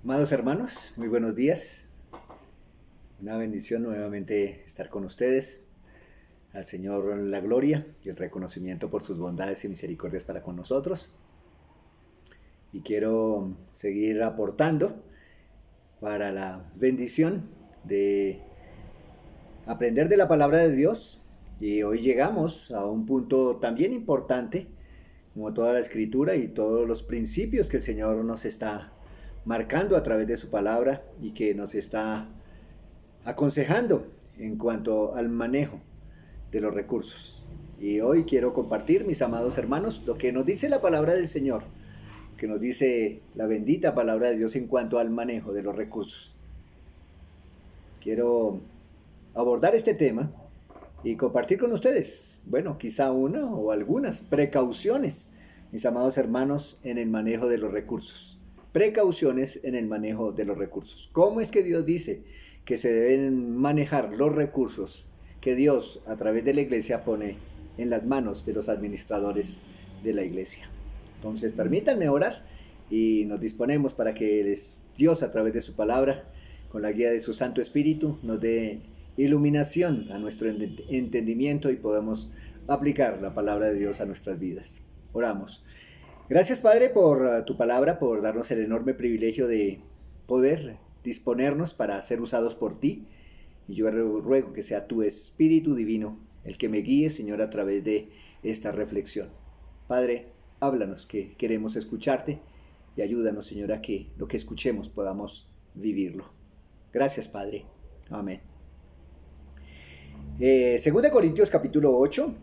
Amados hermanos, muy buenos días. Una bendición nuevamente estar con ustedes. Al Señor la gloria y el reconocimiento por sus bondades y misericordias para con nosotros. Y quiero seguir aportando para la bendición de aprender de la palabra de Dios. Y hoy llegamos a un punto también importante, como toda la escritura y todos los principios que el Señor nos está marcando a través de su palabra y que nos está aconsejando en cuanto al manejo de los recursos. Y hoy quiero compartir, mis amados hermanos, lo que nos dice la palabra del Señor, que nos dice la bendita palabra de Dios en cuanto al manejo de los recursos. Quiero abordar este tema y compartir con ustedes, bueno, quizá una o algunas precauciones, mis amados hermanos, en el manejo de los recursos. Precauciones en el manejo de los recursos. ¿Cómo es que Dios dice que se deben manejar los recursos que Dios a través de la iglesia pone en las manos de los administradores de la iglesia? Entonces permítanme orar y nos disponemos para que Dios a través de su palabra, con la guía de su Santo Espíritu, nos dé iluminación a nuestro entendimiento y podamos aplicar la palabra de Dios a nuestras vidas. Oramos. Gracias, Padre, por tu palabra, por darnos el enorme privilegio de poder disponernos para ser usados por ti. Y yo ruego que sea tu Espíritu Divino el que me guíe, Señor, a través de esta reflexión. Padre, háblanos, que queremos escucharte, y ayúdanos, Señor, a que lo que escuchemos podamos vivirlo. Gracias, Padre. Amén. 2 Corintios capítulo 8,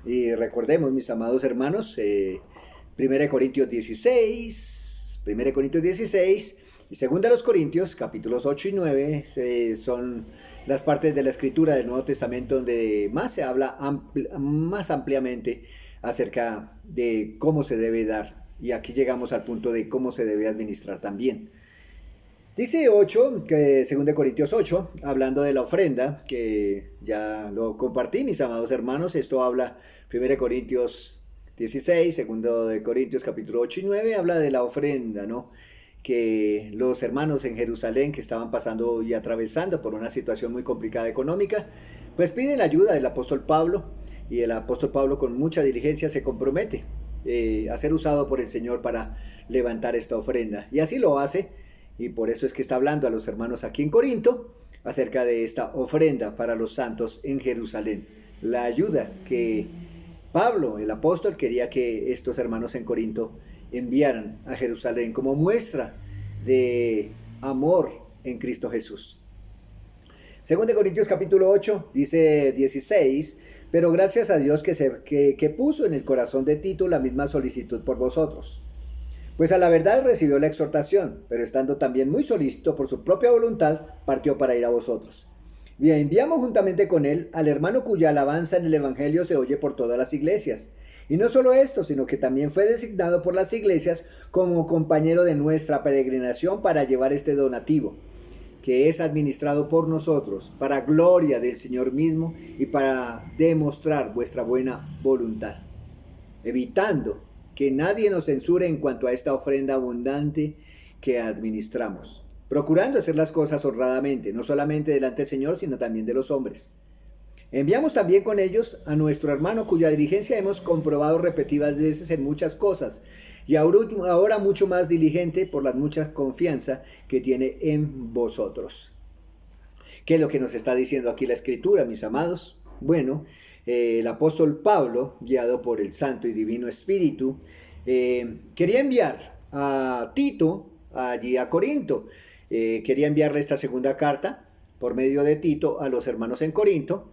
y recordemos, mis amados hermanos, 1 Corintios 16 y 2 Corintios capítulos 8 y 9 son las partes de la escritura del Nuevo Testamento donde más se habla más ampliamente acerca de cómo se debe dar, y aquí llegamos al punto de cómo se debe administrar también. Dice 8, que 2 Corintios 8, hablando de la ofrenda, que ya lo compartí, mis amados hermanos. Esto habla 1 Corintios 16, 2 Corintios capítulo 8 y 9, habla de la ofrenda, ¿no? Que los hermanos en Jerusalén, que estaban pasando y atravesando por una situación muy complicada económica, pues piden la ayuda del apóstol Pablo, y el apóstol Pablo con mucha diligencia se compromete a ser usado por el Señor para levantar esta ofrenda, y así lo hace. Y por eso es que está hablando a los hermanos aquí en Corinto acerca de esta ofrenda para los santos en Jerusalén. La ayuda que Pablo, el apóstol, quería que estos hermanos en Corinto enviaran a Jerusalén como muestra de amor en Cristo Jesús. 2 Corintios capítulo 8, dice 16, pero gracias a Dios que puso en el corazón de Tito la misma solicitud por vosotros. Pues a la verdad recibió la exhortación, pero estando también muy solícito por su propia voluntad, partió para ir a vosotros. Y enviamos juntamente con él al hermano cuya alabanza en el Evangelio se oye por todas las iglesias. Y no solo esto, sino que también fue designado por las iglesias como compañero de nuestra peregrinación para llevar este donativo, que es administrado por nosotros, para gloria del Señor mismo y para demostrar vuestra buena voluntad, evitando que nadie nos censure en cuanto a esta ofrenda abundante que administramos, procurando hacer las cosas honradamente, no solamente delante del Señor, sino también de los hombres. Enviamos también con ellos a nuestro hermano, cuya diligencia hemos comprobado repetidas veces en muchas cosas, y ahora mucho más diligente por la mucha confianza que tiene en vosotros. ¿Qué es lo que nos está diciendo aquí la Escritura, mis amados? Bueno, el apóstol Pablo, guiado por el Santo y Divino Espíritu, quería enviar a Tito allí a Corinto. Quería enviarle esta segunda carta por medio de Tito a los hermanos en Corinto,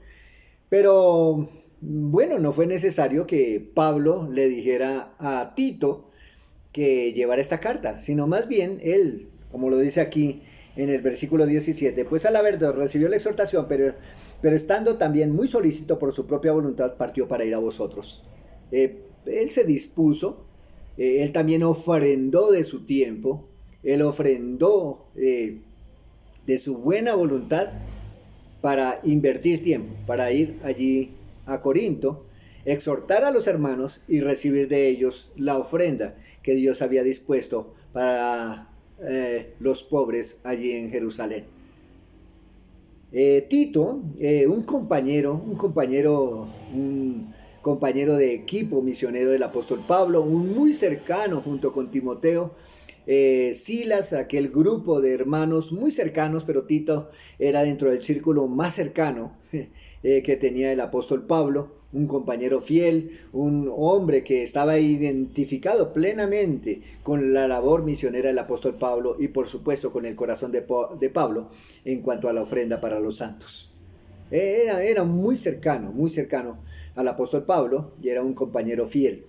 pero bueno, no fue necesario que Pablo le dijera a Tito que llevara esta carta, sino más bien él, como lo dice aquí en el versículo 17, pues a la verdad recibió la exhortación, pero estando también muy solícito por su propia voluntad, partió para ir a vosotros. Él se dispuso, él también ofrendó de su tiempo, él ofrendó de su buena voluntad para invertir tiempo, para ir allí a Corinto, exhortar a los hermanos y recibir de ellos la ofrenda que Dios había dispuesto para los pobres allí en Jerusalén. Tito, un compañero de equipo misionero del apóstol Pablo, un muy cercano junto con Timoteo, Silas, aquel grupo de hermanos muy cercanos, pero Tito era dentro del círculo más cercano que tenía el apóstol Pablo, un compañero fiel, un hombre que estaba identificado plenamente con la labor misionera del apóstol Pablo y por supuesto con el corazón de Pablo en cuanto a la ofrenda para los santos. Era muy cercano al apóstol Pablo y era un compañero fiel.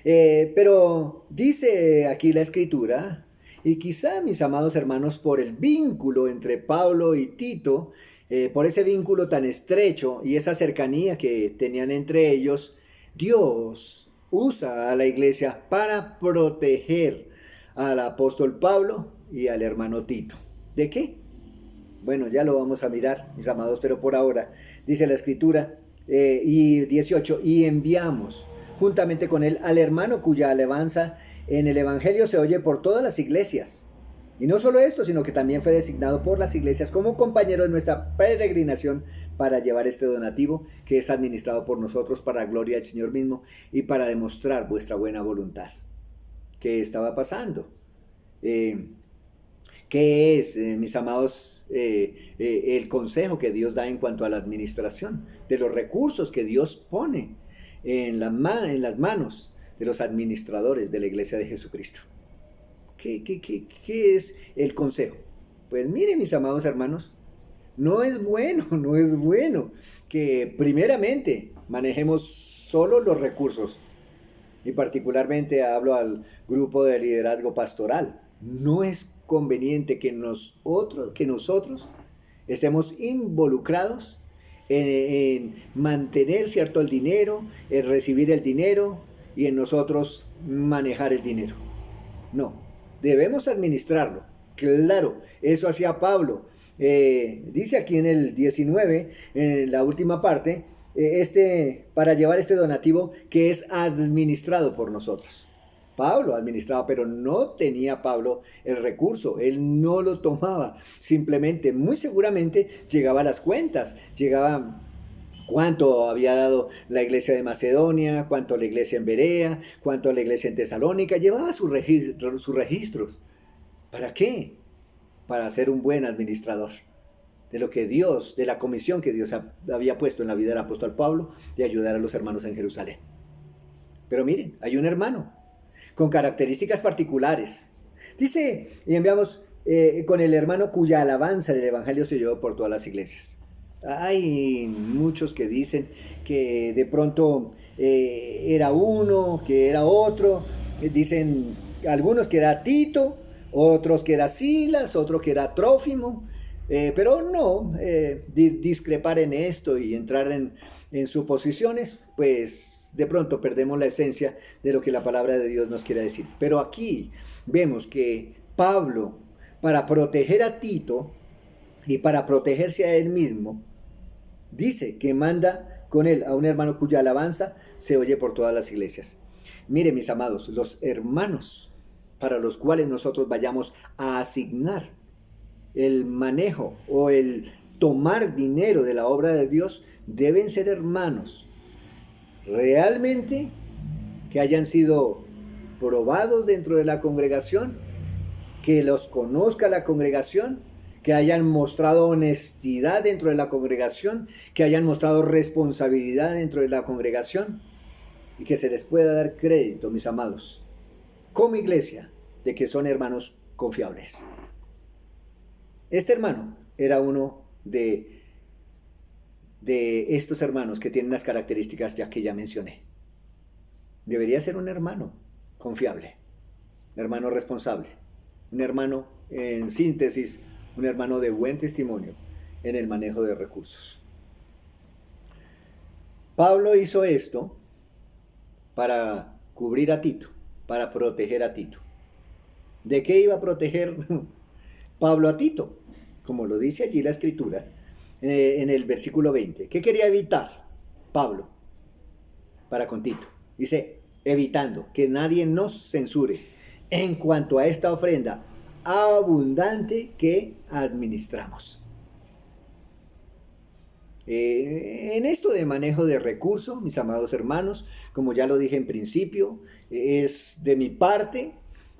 Pero dice aquí la escritura, y quizá mis amados hermanos, por el vínculo entre Pablo y Tito, por ese vínculo tan estrecho y esa cercanía que tenían entre ellos, Dios usa a la iglesia para proteger al apóstol Pablo y al hermano Tito. ¿De qué? Bueno, ya lo vamos a mirar, mis amados, pero por ahora dice la escritura, y 18, y enviamos juntamente con él al hermano cuya alabanza en el evangelio se oye por todas las iglesias. Y no solo esto, sino que también fue designado por las iglesias como compañero de nuestra peregrinación para llevar este donativo que es administrado por nosotros para gloria del Señor mismo y para demostrar vuestra buena voluntad. ¿Qué estaba pasando? ¿Qué es, mis amados, el consejo que Dios da en cuanto a la administración de los recursos que Dios pone en las manos de los administradores de la iglesia de Jesucristo? ¿Qué es el consejo? Pues miren, mis amados hermanos, no es bueno que primeramente manejemos solo los recursos, y particularmente hablo al grupo de liderazgo pastoral. No es conveniente que nosotros estemos involucrados en mantener, ¿cierto?, el dinero, en recibir el dinero y en nosotros manejar el dinero. No, debemos administrarlo. Claro, eso hacía Pablo. Dice aquí en el 19, en la última parte, para llevar este donativo que es administrado por nosotros. Pablo administraba, pero no tenía Pablo el recurso, él no lo tomaba, simplemente, muy seguramente llegaba a las cuentas, llegaba cuánto había dado la iglesia de Macedonia, cuánto la iglesia en Berea, cuánto la iglesia en Tesalónica, llevaba sus registros. ¿Para qué? Para ser un buen administrador de lo que Dios, de la comisión que Dios había puesto en la vida del apóstol Pablo de ayudar a los hermanos en Jerusalén. Pero miren, hay un hermano con características particulares. Dice, y enviamos con el hermano cuya alabanza del evangelio se oyó por todas las iglesias. Hay muchos que dicen que de pronto era uno, que era otro. Dicen algunos que era Tito, otros que era Silas, otro que era Trófimo. Pero no, discrepar en esto y entrar en suposiciones, pues de pronto perdemos la esencia de lo que la palabra de Dios nos quiere decir. Pero aquí vemos que Pablo, para proteger a Tito y para protegerse a él mismo, dice que manda con él a un hermano cuya alabanza se oye por todas las iglesias. Mire, mis amados, los hermanos para los cuales nosotros vayamos a asignar el manejo o el tomar dinero de la obra de Dios deben ser hermanos realmente que hayan sido probados dentro de la congregación, que los conozca la congregación, que hayan mostrado honestidad dentro de la congregación, que hayan mostrado responsabilidad dentro de la congregación y que se les pueda dar crédito, mis amados, como iglesia, de que son hermanos confiables. Este hermano era uno de estos hermanos que tienen las características que ya mencioné. Debería ser un hermano confiable, un hermano responsable, un hermano, en síntesis, un hermano de buen testimonio en el manejo de recursos. Pablo hizo esto para cubrir a Tito, para proteger a Tito. ¿De qué iba a proteger Pablo a Tito? Como lo dice allí la escritura, en el versículo 20. ¿Qué quería evitar Pablo para con Tito? Dice, evitando que nadie nos censure en cuanto a esta ofrenda abundante que administramos. En esto de manejo de recursos, mis amados hermanos, como ya lo dije en principio, es de mi parte,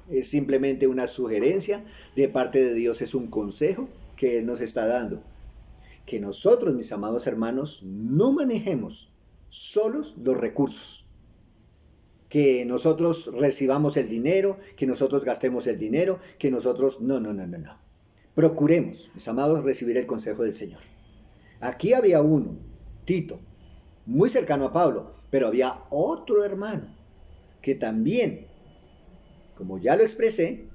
es simplemente una sugerencia, de parte de Dios es un consejo que Él nos está dando. Que nosotros, mis amados hermanos, no manejemos solos los recursos. Que nosotros recibamos el dinero, que nosotros gastemos el dinero, que nosotros... No. Procuremos, mis amados, recibir el consejo del Señor. Aquí había uno, Tito, muy cercano a Pablo, pero había otro hermano que también, como ya lo expresé,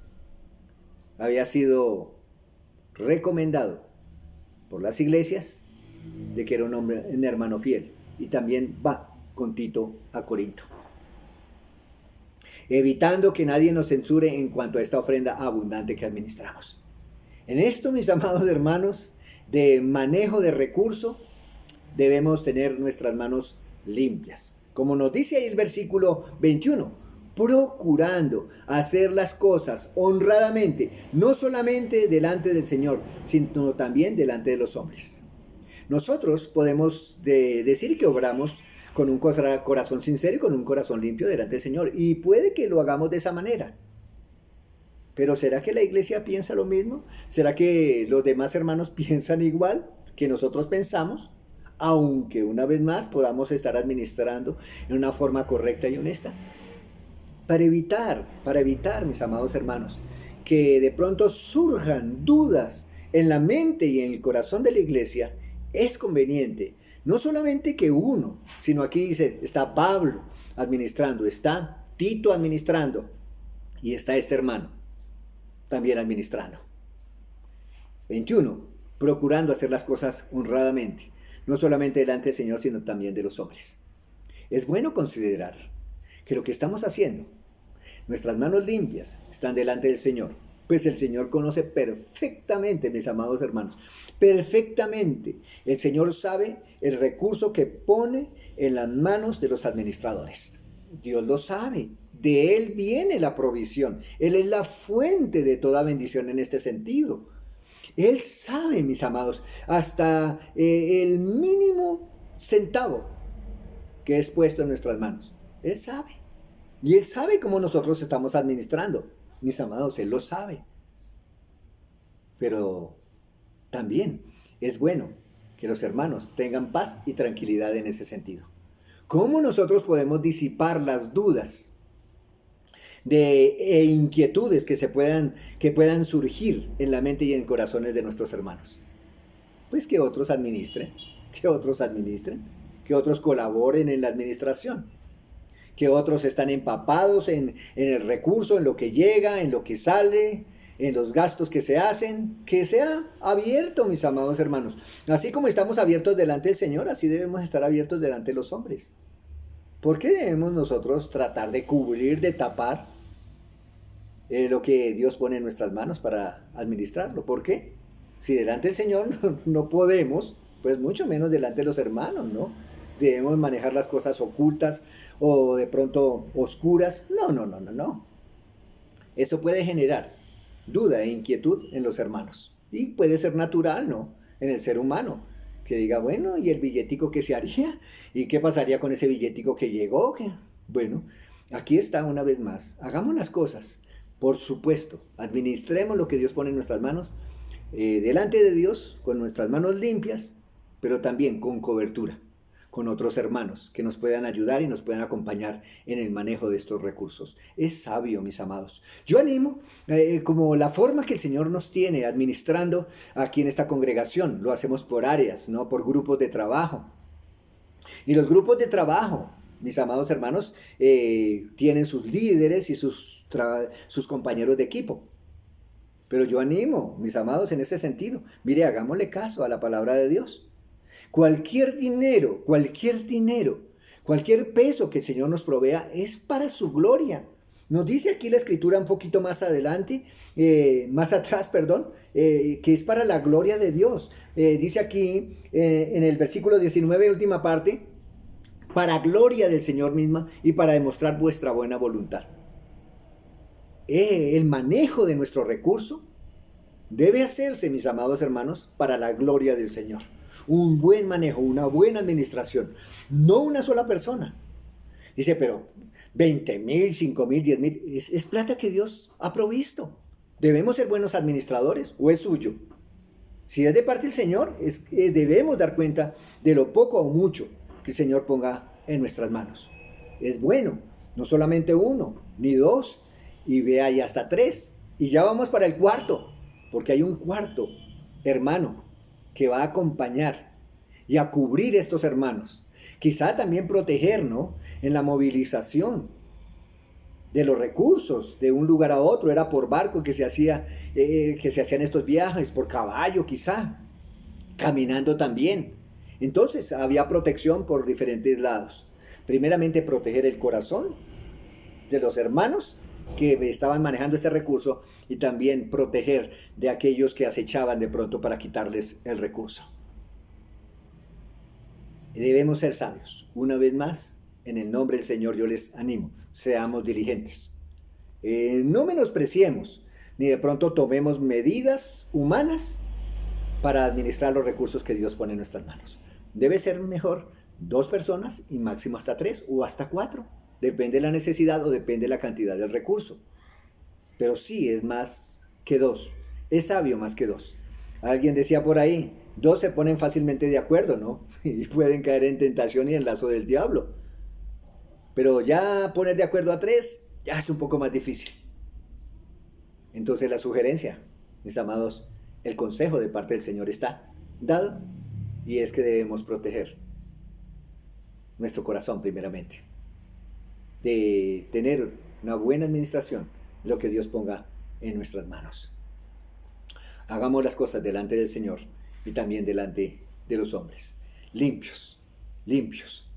había sido recomendado por las iglesias de que era un hermano fiel, y también va con Tito a Corinto, evitando que nadie nos censure en cuanto a esta ofrenda abundante que administramos. En esto, mis amados hermanos, de manejo de recursos, debemos tener nuestras manos limpias. Como nos dice ahí el versículo 21, procurando hacer las cosas honradamente, no solamente delante del Señor, sino también delante de los hombres. Nosotros podemos decir que obramos con un corazón sincero y con un corazón limpio delante del Señor, y puede que lo hagamos de esa manera. Pero ¿será que la iglesia piensa lo mismo? ¿Será que los demás hermanos piensan igual que nosotros pensamos? Aunque una vez más podamos estar administrando en una forma correcta y honesta. Para evitar, mis amados hermanos, que de pronto surjan dudas en la mente y en el corazón de la iglesia, es conveniente no solamente que uno, sino aquí dice, está Pablo administrando, está Tito administrando y está este hermano también administrando. 21. Procurando hacer las cosas honradamente, no solamente delante del Señor, sino también de los hombres. Es bueno considerar que lo que estamos haciendo, nuestras manos limpias, están delante del Señor, pues el Señor conoce perfectamente, mis amados hermanos, perfectamente. El Señor sabe el recurso que pone en las manos de los administradores. Dios lo sabe. De Él viene la provisión. Él es la fuente de toda bendición en este sentido. Él sabe, mis amados, hasta el mínimo centavo que es puesto en nuestras manos. Él sabe. Y Él sabe cómo nosotros estamos administrando. Mis amados, Él lo sabe. Pero también es bueno que los hermanos tengan paz y tranquilidad en ese sentido. ¿Cómo nosotros podemos disipar las dudas e inquietudes que puedan surgir en la mente y en corazones de nuestros hermanos? Pues que otros administren, que otros colaboren en la administración, que otros están empapados en el recurso, en lo que llega, en lo que sale, en los gastos que se hacen, que sea abierto, mis amados hermanos. Así como estamos abiertos delante del Señor, así debemos estar abiertos delante de los hombres. ¿Por qué debemos nosotros tratar de cubrir, de tapar lo que Dios pone en nuestras manos para administrarlo? ¿Por qué? Si delante del Señor no podemos, pues mucho menos delante de los hermanos, ¿no? Debemos manejar las cosas ocultas o de pronto oscuras. No. Eso puede generar duda e inquietud en los hermanos. Y puede ser natural, ¿no? En el ser humano. Que diga, bueno, ¿y el billetico qué se haría? ¿Y qué pasaría con ese billetico que llegó? Bueno, aquí está una vez más. Hagamos las cosas, por supuesto. Administremos lo que Dios pone en nuestras manos, delante de Dios, con nuestras manos limpias, pero también con cobertura, con otros hermanos que nos puedan ayudar y nos puedan acompañar en el manejo de estos recursos. Es sabio, mis amados. Yo animo, como la forma que el Señor nos tiene administrando aquí en esta congregación, lo hacemos por áreas, ¿no? Por grupos de trabajo. Y los grupos de trabajo, mis amados hermanos, tienen sus líderes y sus compañeros de equipo. Pero yo animo, mis amados, en ese sentido. Mire, hagámosle caso a la palabra de Dios. Cualquier dinero, cualquier peso que el Señor nos provea es para su gloria. Nos dice aquí la Escritura un poquito más adelante, más atrás, que es para la gloria de Dios. Dice aquí en el versículo 19, última parte, para gloria del Señor misma y para demostrar vuestra buena voluntad. el manejo de nuestro recurso debe hacerse, mis amados hermanos, para la gloria del Señor. Un buen manejo, una buena administración, no una sola persona. Dice, pero 20,000, 5,000, 10,000, es plata que Dios ha provisto. ¿Debemos ser buenos administradores o es suyo? Si es de parte del Señor, debemos dar cuenta de lo poco o mucho que el Señor ponga en nuestras manos. Es bueno, no solamente uno, ni dos, y vea y hasta tres. Y ya vamos para el cuarto, porque hay un cuarto hermano que va a acompañar y a cubrir estos hermanos. Quizá también proteger, ¿no? En la movilización de los recursos de un lugar a otro. Era por barco que se hacían estos viajes, por caballo quizá, caminando también. Entonces había protección por diferentes lados. Primeramente proteger el corazón de los hermanos que estaban manejando este recurso y también proteger de aquellos que acechaban de pronto para quitarles el recurso. Debemos ser sabios. Una vez más, en el nombre del Señor yo les animo, seamos diligentes. No menospreciemos, ni de pronto tomemos medidas humanas para administrar los recursos que Dios pone en nuestras manos. Debe ser mejor 2 personas y máximo hasta 3 o hasta 4. Depende de la necesidad o depende de la cantidad del recurso. Pero sí es más que 2. Es sabio más que 2. Alguien decía por ahí, 2 se ponen fácilmente de acuerdo, ¿no? Y pueden caer en tentación y en lazo del diablo. Pero ya poner de acuerdo a 3 ya es un poco más difícil. Entonces la sugerencia, mis amados, el consejo de parte del Señor está dado, y es que debemos proteger nuestro corazón primeramente, de tener una buena administración de lo que Dios ponga en nuestras manos. Hagamos las cosas delante del Señor y también delante de los hombres, limpios, limpios.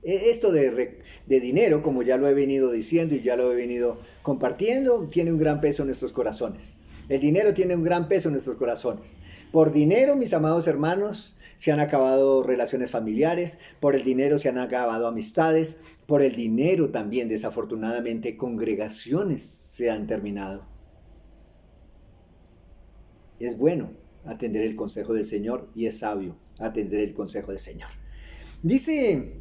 Esto de dinero, como ya lo he venido diciendo y ya lo he venido compartiendo, tiene un gran peso en nuestros corazones. El dinero tiene un gran peso en nuestros corazones. Por dinero, mis amados hermanos, se han acabado relaciones familiares, por el dinero se han acabado amistades, por el dinero también, desafortunadamente, congregaciones se han terminado. Es bueno atender el consejo del Señor y es sabio atender el consejo del Señor. Dice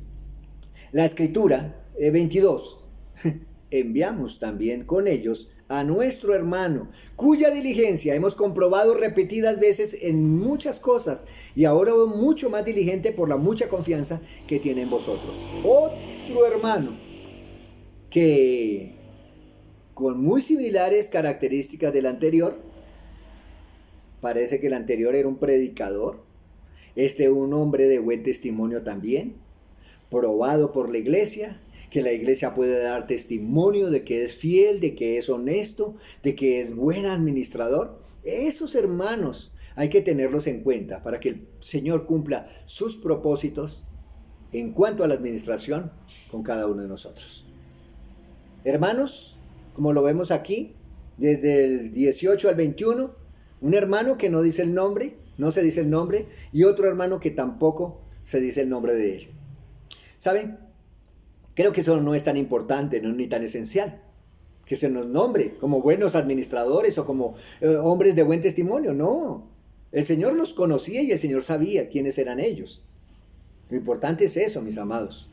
la Escritura 22, enviamos también con ellos a nuestro hermano, cuya diligencia hemos comprobado repetidas veces en muchas cosas, y ahora mucho más diligente por la mucha confianza que tiene en vosotros. Otro hermano que con muy similares características del anterior, parece que el anterior era un predicador, un hombre de buen testimonio también, probado por la iglesia, que la iglesia puede dar testimonio de que es fiel, de que es honesto, de que es buen administrador. Esos hermanos hay que tenerlos en cuenta para que el Señor cumpla sus propósitos en cuanto a la administración con cada uno de nosotros. Hermanos, como lo vemos aquí, desde el 18 al 21, un hermano que no dice el nombre, no se dice el nombre, y otro hermano que tampoco se dice el nombre de él. ¿Saben? Creo que eso no es tan importante, no, ni tan esencial, que se nos nombre como buenos administradores o como hombres de buen testimonio. No, el Señor los conocía y el Señor sabía quiénes eran ellos. Lo importante es eso, mis amados.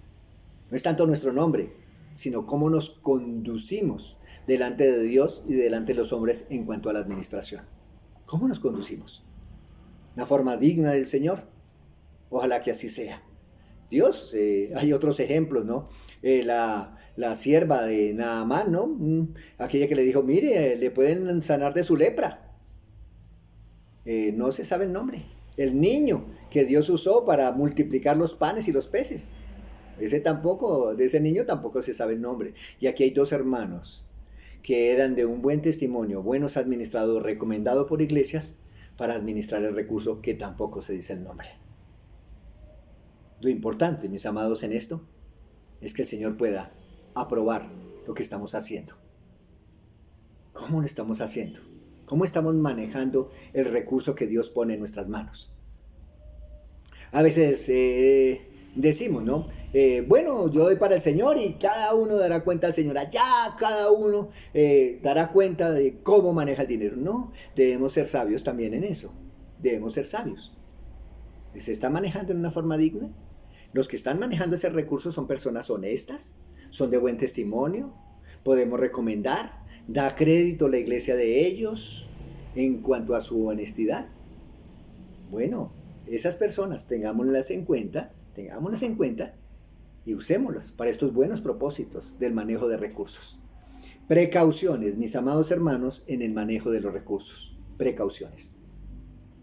No es tanto nuestro nombre, sino cómo nos conducimos delante de Dios y delante de los hombres en cuanto a la administración. ¿Cómo nos conducimos? ¿Una forma digna del Señor? Ojalá que así sea. Dios, hay otros ejemplos, ¿no? La sierva de Naamán, ¿no? Aquella que le dijo, mire, le pueden sanar de su lepra. No se sabe el nombre. El niño que Dios usó para multiplicar los panes y los peces. De ese niño tampoco se sabe el nombre. Y aquí hay 2 hermanos que eran de un buen testimonio, buenos administradores, recomendados por iglesias para administrar el recurso que tampoco se dice el nombre. Lo importante, mis amados, en esto es que el Señor pueda aprobar lo que estamos haciendo. ¿Cómo lo estamos haciendo? ¿Cómo estamos manejando el recurso que Dios pone en nuestras manos? A veces decimos, ¿no? Bueno, yo doy para el Señor y cada uno dará cuenta al Señor. Allá cada uno dará cuenta de cómo maneja el dinero. No, debemos ser sabios también en eso. Debemos ser sabios. ¿Se está manejando en una forma digna? Los que están manejando ese recurso son personas honestas, son de buen testimonio, podemos recomendar, da crédito a la iglesia de ellos en cuanto a su honestidad. Bueno, esas personas tengámoslas en cuenta y usémoslas para estos buenos propósitos del manejo de recursos. Precauciones, mis amados hermanos, en el manejo de los recursos. Precauciones.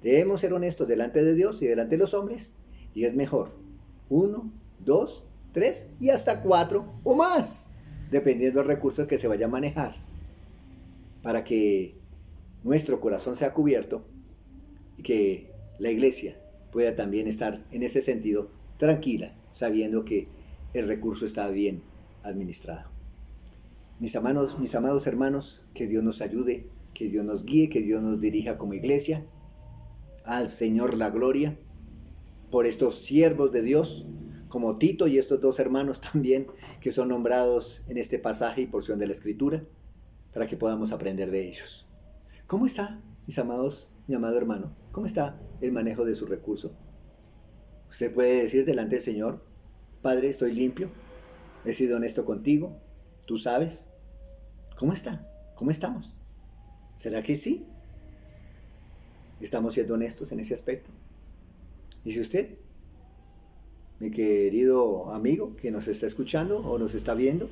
Debemos ser honestos delante de Dios y delante de los hombres, y es mejor 1, 2, 3 y hasta 4 o más, dependiendo del recurso que se vaya a manejar, para que nuestro corazón sea cubierto y que la iglesia pueda también estar en ese sentido tranquila, sabiendo que el recurso está bien administrado. Mis amados hermanos, que Dios nos ayude, que Dios nos guíe, que Dios nos dirija como iglesia. Al Señor la gloria por estos siervos de Dios, como Tito y estos dos hermanos también, que son nombrados en este pasaje y porción de la Escritura, para que podamos aprender de ellos. ¿Cómo está, mis amados, mi amado hermano? ¿Cómo está el manejo de su recurso? Usted puede decir delante del Señor: Padre, estoy limpio, he sido honesto contigo, tú sabes. ¿Cómo está? ¿Cómo estamos? ¿Será que sí? ¿Estamos siendo honestos en ese aspecto? Y si usted, mi querido amigo que nos está escuchando o nos está viendo,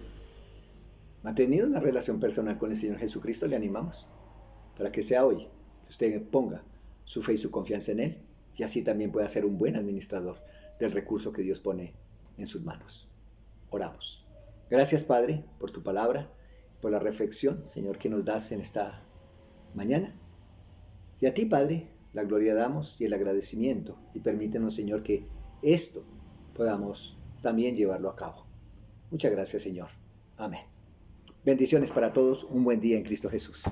ha tenido una relación personal con el Señor Jesucristo, le animamos para que sea hoy que usted ponga su fe y su confianza en Él, y así también pueda ser un buen administrador del recurso que Dios pone en sus manos. Oramos. Gracias, Padre, por tu palabra, por la reflexión, Señor, que nos das en esta mañana. Y a ti, Padre, la gloria damos y el agradecimiento, y permítenos, Señor, que esto podamos también llevarlo a cabo. Muchas gracias, Señor. Amén. Bendiciones para todos, un buen día en Cristo Jesús.